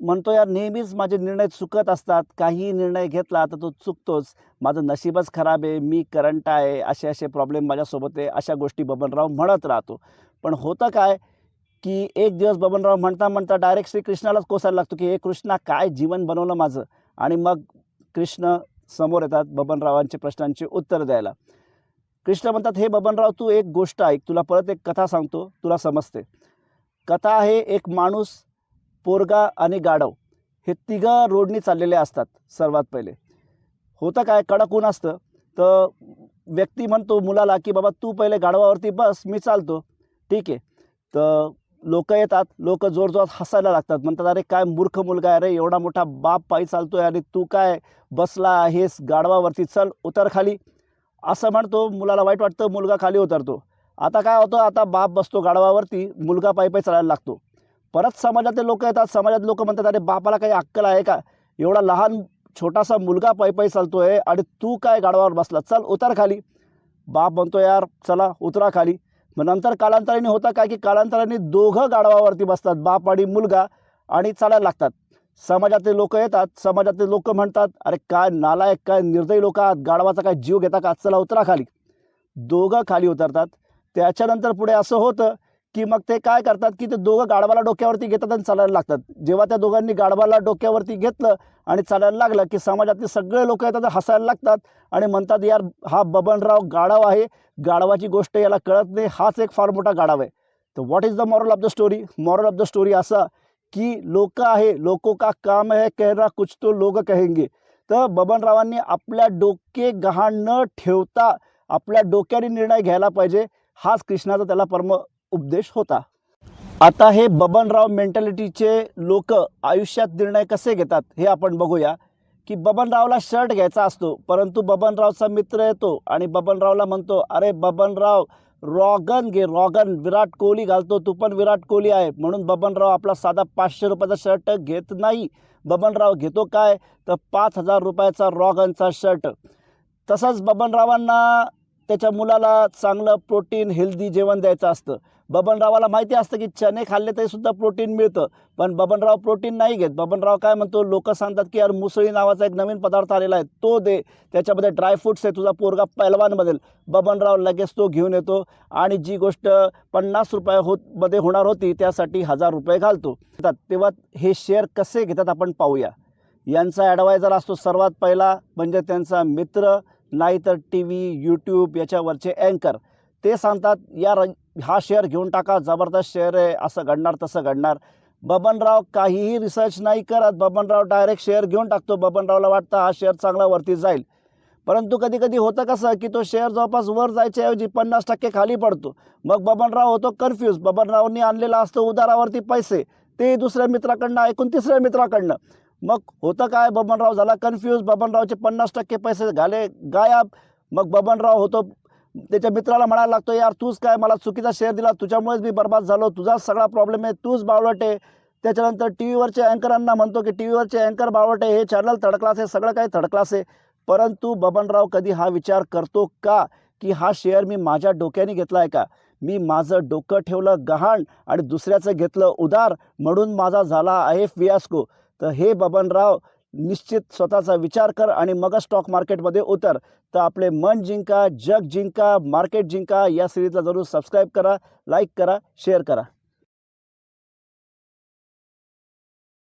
म्हणतो यार नेहमीच माझे निर्णय चुकत असतात. काहीही निर्णय घेतला तर तो चुकतोच. माझं नशीबच खराब आहे, मी करंट आहे, असे-असे प्रॉब्लेम माझ्यासोबत आहे, अशा गोष्टी बबनराव म्हणत राहतो. पण होतं काय, की एक दिवस बबनराव म्हणता-म्हणता डायरेक्ट श्रीकृष्णालाच कोसायला लागतो, की "हे कृष्णा काय जीवन बनवलं माझं?" आणि मग कृष्ण समोर येतात बबनरावांच्या प्रश्नांची उत्तरं द्यायला. कृष्ण म्हणतात, "हे बबनराव तू एक गोष्ट ऐक, तुला परत एक कथा सांगतो, तुला समजते." कथा आहे एक माणूस, पोरगा आणि गाढव हे तिघं रोडनी चाललेले असतात सर्वात पहिले. होतं काय कडक ऊन असतं, तर व्यक्ती म्हणतो मुलाला, की "बाबा तू पहिले गाढवावरती बस, मी चालतो." ठीक आहे. तर लोकं येतात, लोकं जोरजोरात हसायला लागतात. म्हणतात, "अरे काय मूर्ख मुलगा आहे रे, एवढा मोठा बाप पायी चालतोय आणि तू काय बसला आहेस गाढवावरती, चल उतर खाली." असं म्हणतो, मुलाला वाईट वाटतं, मुलगा खाली उतरतो. आता काय होतं, आता बाप बसतो गाढवावरती, मुलगा पायी-पायी चालायला लागतो. परत समाजातले लोकं येतात, समाजात लोकं म्हणतात, "अरे बापाला काही अक्कल आहे का? एवढा लहान छोटासा मुलगा पायी-पायी चालतोय आणि तू काय गाढवावर बसला, चल उतर खाली." बाप म्हणतो, "यार चला उतरा खाली." मग नंतर कालांतराने होतं काय, की कालांतराने दोघं गाढवावरती बसतात, बाप आणि मुलगा आणि चालायला लागतात. समाजातले लोकं येतात, समाजातले लोकं म्हणतात, "अरे काय नालायक, काय निर्दयी लोकं आहात, गाढवाचा काय जीव घेता का? चला उतरा खाली." दोघं खाली उतरतात. त्याच्यानंतर पुढे असं होतं, की मग ते काय करतात, की ते दोघं गाढवाला डोक्यावरती घेतात आणि चालायला लागतात. जेव्हा त्या दोघांनी गाढवाला डोक्यावरती घेतलं आणि चालायला लागलं, की समाजातले सगळे लोकं येतात आणि हसायला लागतात आणि म्हणतात, "यार हा बबनराव गाढव आहे. गाढवाची गोष्ट याला कळत नाही. हाच एक फार मोठा गाढव आहे." तर what is the moral of the story? Moral of the story असा, की लोकं आहे, लोगों का काम है कहना, कुछ तो लोग कहेंगे. तर बबनरावांनी आपल्या डोके गहाण न ठेवता आपल्या डोक्याने निर्णय घ्यायला पाहिजे, हाच कृष्णाचा त्याला परम उपदेश होता. आता हे बबनराव मेंटॅलिटीचे लोकं आयुष्यात निर्णय कसे घेतात हे आपण बघूया, की बबनरावला शर्ट घ्यायचा असतो, परंतु बबनरावचा मित्र येतो आणि बबनरावला म्हणतो, "अरे बबनराव, रॉगन घे, रॉगन. विराट कोहली घालतो, तू पण विराट कोहली आहे." म्हणून बबनराव आपला साधा ₹500 शर्ट घेत नाही. बबनराव घेतो काय, तर ₹5000 रॉगनचा शर्ट. तसंच बबनरावांना त्याच्या मुलाला चांगलं प्रोटीन, हेल्दी जेवण द्यायचं असतं. बबनरावाला माहिती असतं, की चणे खाल्ले तरी सुद्धा प्रोटीन मिळतं. पण बबनराव प्रोटीन नाही घेत. बबनराव काय म्हणतो, लोकं सांगतात, की "यार मुसळी नावाचा एक नवीन पदार्थ आलेला आहे, तो दे. त्याच्यामध्ये ड्राय फ्रुट्स आहे, तुझा पोरगा पैलवान बनेल." बबनराव लगेच तो घेऊन येतो आणि जी गोष्ट ₹50 मध्ये होणार होती, त्यासाठी ₹1000 घालतो. तेव्हा हे शेअर कसे घेतात आपण पाहूया. यांचा ॲडवायझर असतो सर्वात पहिला म्हणजे त्यांचा मित्र, नाहीतर टीव्ही, यूट्यूब याच्यावरचे अँकर. ते सांगतात, "यार हा शेअर घेऊन टाका, जबरदस्त शेअर आहे, असं घडणार, तसं घडणार." बबनराव काहीही रिसर्च नाही करत. बबनराव डायरेक्ट शेअर घेऊन टाकतो. बबनरावला वाटतं हा शेअर चांगला वरती जाईल. परंतु कधी-कधी होतं कसं, की तो शेअर जवळपास वर जायच्या ऐवजी 50% खाली पडतो. मग बबनराव होतो कन्फ्यूज. बबनरावांनी आणलेलं असतं उधारावरती पैसे, ते दुसऱ्या मित्राकडनं ऐकून तिसऱ्या मित्राकडनं. मग होतं काय, बबनराव झाला कन्फ्यूज. बबनरावचे 50% पैसे झाले गायब. मग बबनराव होतो त्याच्या मित्राला म्हणायला लागतो, "यार तूच काय मला चुकीचा शेअर दिला, तुझ्यामुळेच मी बरबाद झालो, तुझाच सगळा प्रॉब्लेम आहे, तूच बावळट आहे." त्याच्यानंतर टीव्हीवरच्या अँकरांना म्हणतो, की "टीव्हीवरचे अँकर बावळट आहे, हे चॅनल थर्ड क्लास आहे, सगळं काही थर्ड क्लास आहे." परंतु बबनराव कधी हा विचार करतो का, की हा शेअर मी माझ्या डोक्याने घेतला आहे का? मी माझं डोकं ठेवलं गहाण आणि दुसऱ्याचं घेतलं उधार, म्हणून माझा झाला आहे फियास्को. तर हे बबनराव, निश्चित स्वतःचा विचार कर आणि मगच स्टॉक मार्केटमध्ये उतर. तर आपले मन जिंका, जग जिंका, मार्केट जिंका या सिरीजला जरूर सबस्क्राईब करा, लाईक करा, शेअर करा.